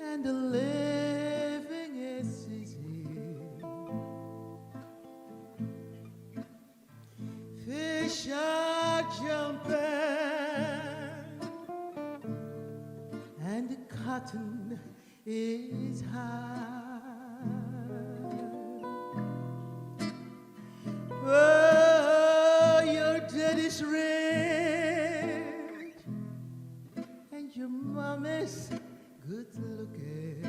and the living is easy. Fish are jumping and the cotton is high. Oh, your daddy's rich and your mommy's good looking.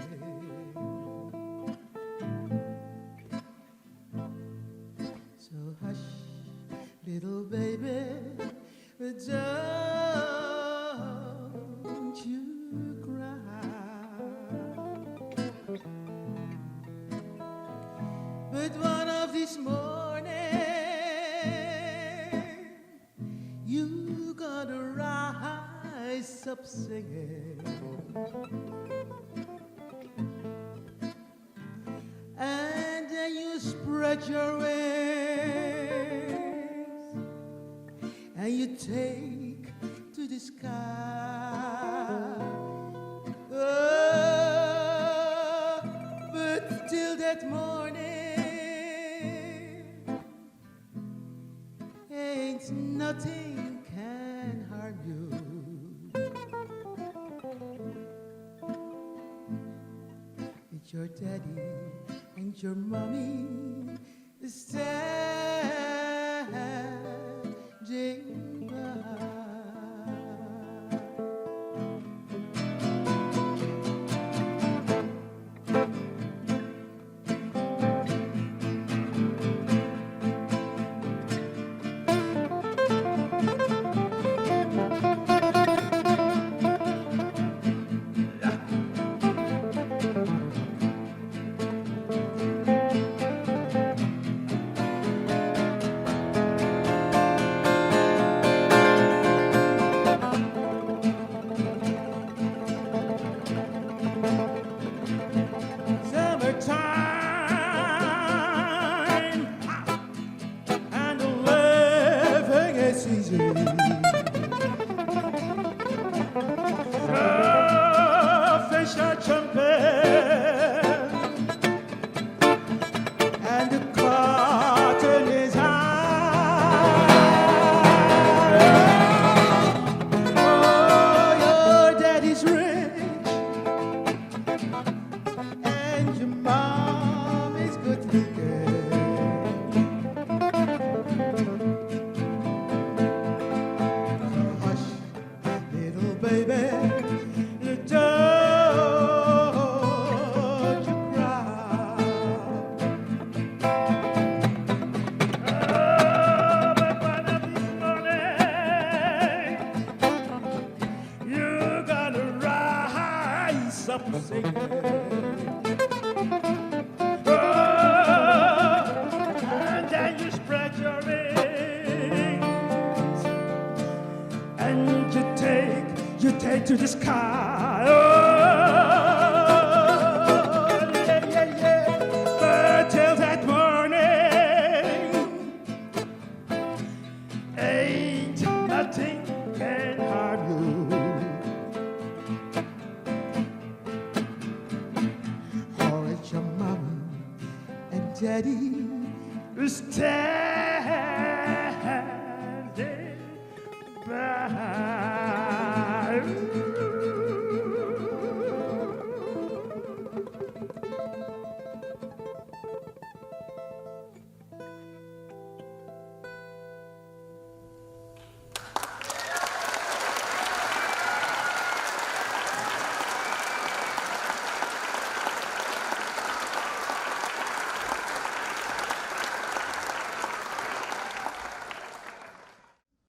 So hush, little baby, don't you cry. But one of these mornings you gotta rise up singing. And then you spread your wings and you take to the sky. Oh, but till that morning ain't nothing can harm you. It's your daddy and your mommy standing by. To the sky, oh, yeah, yeah, yeah. But till that morning, ain't nothing can harm you. Or it's your mama and daddy who stand